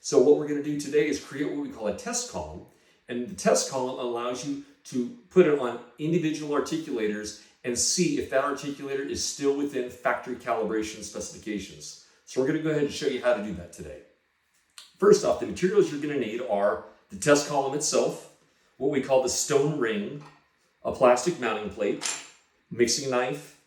So what we're going to do today is create what we call a test column. And the test column allows you to put it on individual articulators and see if that articulator is still within factory calibration specifications. So we're going to go ahead and show you how to do that today. First off, the materials you're going to need are the test column itself, what we call the stone ring, a plastic mounting plate, mixing knife,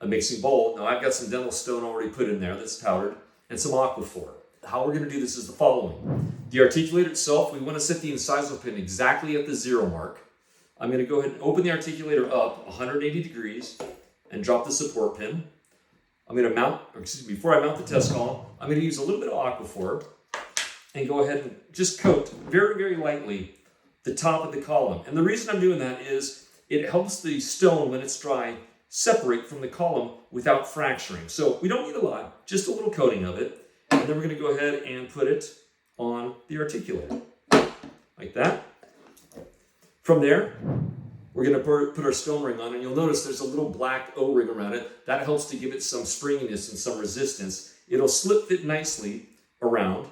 a mixing bowl. Now I've got some dental stone already put in there that's powdered, and some aquaphor. How we're going to do this is the following. The articulator itself, we want to set the incisal pin exactly at the 0 mark. I'm going to go ahead and open the articulator up 180 degrees and drop the support pin. I'm going to mount, before I mount the test column, I'm going to use a little bit of aquaphor and go ahead and just coat very, very lightly the top of the column. And the reason I'm doing that is it helps the stone, when it's dry, separate from the column without fracturing. So we don't need a lot, just a little coating of it. And then we're going to go ahead and put it on the articulator, like that. From there, we're going to put our stone ring on, and you'll notice there's a little black O-ring around it. That helps to give it some springiness and some resistance. It'll slip fit nicely around.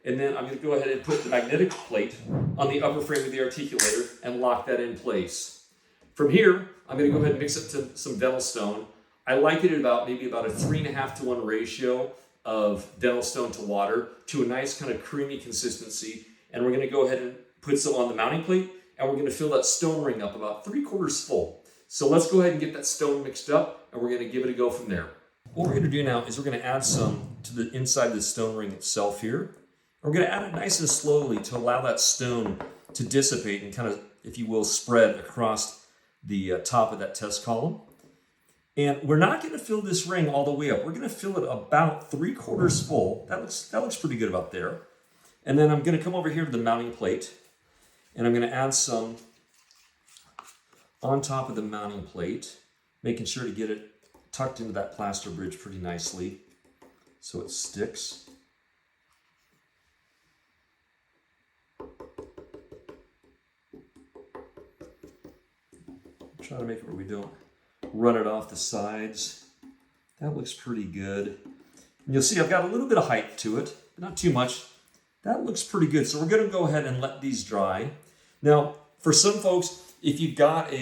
And then I'm going to go ahead and put the magnetic plate on the upper frame of the articulator and lock that in place. From here, I'm going to go ahead and mix it to some dental stone. I like it at maybe about a 3.5 to 1 ratio of dental stone to water to a nice kind of creamy consistency. And we're going to go ahead and put some on the mounting plate, and we're going to fill that stone ring up about 3/4 full. So let's go ahead and get that stone mixed up, and we're going to give it a go from there. What we're going to do now is we're going to add some to the inside of the stone ring itself here. We're going to add it nice and slowly to allow that stone to dissipate and kind of, if you will, spread across the top of that test column. And we're not going to fill this ring all the way up. We're going to fill it about 3/4 full. That looks pretty good about there. And then I'm going to come over here to the mounting plate, and I'm going to add some on top of the mounting plate, making sure to get it tucked into that plaster bridge pretty nicely so it sticks. Try to make it where we don't run it off the sides. That looks pretty good. And you'll see I've got a little bit of height to it, but not too much. That looks pretty good. So we're going to go ahead and let these dry. Now, for some folks, if you've got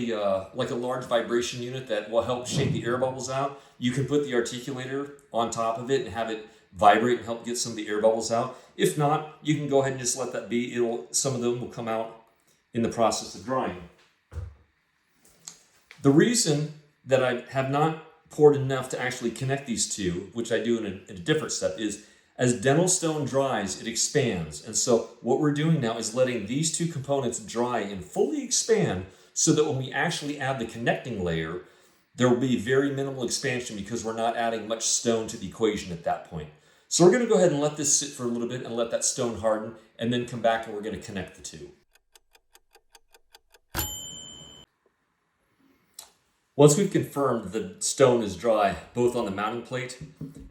like a large vibration unit that will help shake the air bubbles out, you can put the articulator on top of it and have it vibrate and help get some of the air bubbles out. If not, you can go ahead and just let that be. Some of them will come out in the process of drying. The reason that I have not poured enough to actually connect these two, which I do in a different step, is as dental stone dries, it expands. And so what we're doing now is letting these two components dry and fully expand so that when we actually add the connecting layer, there will be very minimal expansion because we're not adding much stone to the equation at that point. So we're going to go ahead and let this sit for a little bit and let that stone harden, and then come back and we're going to connect the two. Once we've confirmed the stone is dry, both on the mounting plate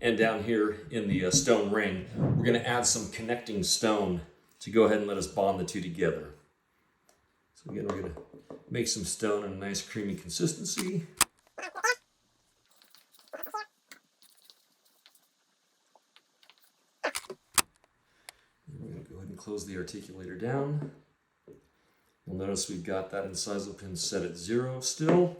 and down here in the stone ring, we're going to add some connecting stone to go ahead and let us bond the two together. So again, we're going to make some stone in a nice creamy consistency. We're going to go ahead and close the articulator down. You'll notice we've got that incisal pin set at 0 still.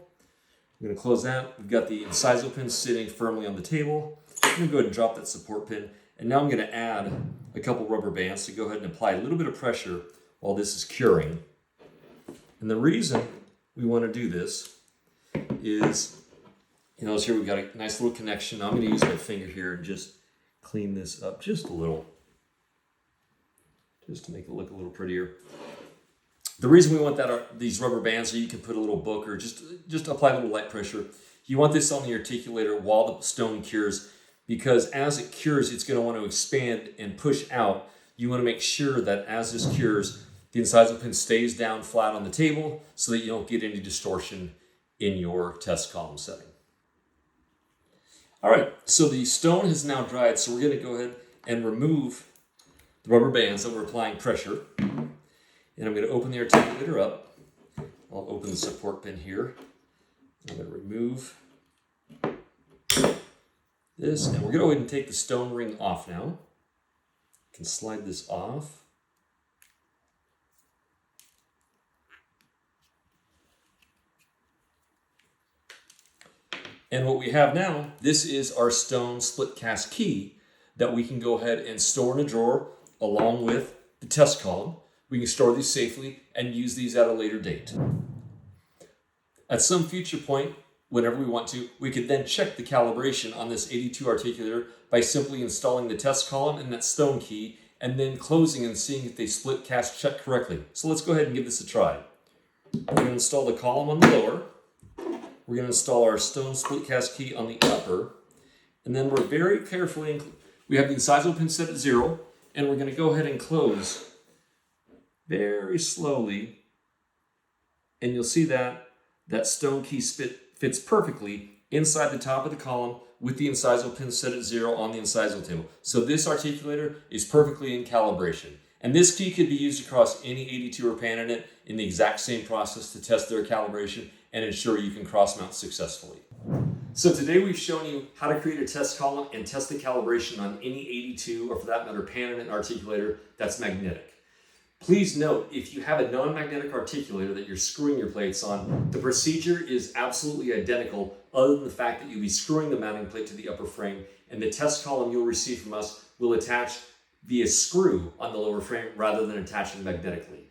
I'm going to close that. We've got the incisal pin sitting firmly on the table. I'm going to go ahead and drop that support pin. And now I'm going to add a couple rubber bands to go ahead and apply a little bit of pressure while this is curing. And the reason we want to do this is, notice here we've got a nice little connection. Now I'm going to use my finger here and just clean this up just a little, just to make it look a little prettier. The reason we want that are these rubber bands, so you can put a little book or just apply a little light pressure. You want this on the articulator while the stone cures, because as it cures, it's going to want to expand and push out. You want to make sure that as this cures, the incisal pin stays down flat on the table so that you don't get any distortion in your test column setting. All right, so the stone has now dried, so we're going to go ahead and remove the rubber bands that we're applying pressure. And I'm going to open the articulator up. I'll open the support pin here. I'm going to remove this, and we're going to go ahead and take the stone ring off now. can slide this off. And what we have now, this is our stone split cast key that we can go ahead and store in a drawer along with the test column. We can store these safely and use these at a later date. At some future point, whenever we want to, we could then check the calibration on this AD2 articulator by simply installing the test column and that stone key and then closing and seeing if they split cast check correctly. So let's go ahead and give this a try. We're going to install the column on the lower. We're going to install our stone split cast key on the upper. And then we're very carefully, we have the incisal pin set at 0, and we're going to go ahead and close very slowly. And you'll see that that stone key fits perfectly inside the top of the column with the incisal pin set at 0 on the incisal table. So this articulator is perfectly in calibration. And this key could be used across any AD2 or Pananet in the exact same process to test their calibration and ensure you can cross-mount successfully. So today we've shown you how to create a test column and test the calibration on any AD2 or for that matter Pananet articulator that's magnetic. Please note, if you have a non-magnetic articulator that you're screwing your plates on, the procedure is absolutely identical other than the fact that you'll be screwing the mounting plate to the upper frame, and the test column you'll receive from us will attach via screw on the lower frame rather than attaching magnetically.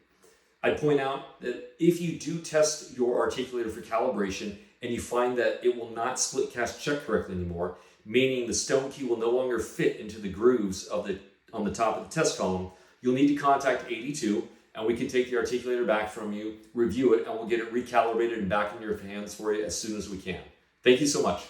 I'd point out that if you do test your articulator for calibration and you find that it will not split cast check correctly anymore, meaning the stone key will no longer fit into the grooves on the top of the test column, you'll need to contact AD2 and we can take the articulator back from you, review it, and we'll get it recalibrated and back in your hands for you as soon as we can. Thank you so much.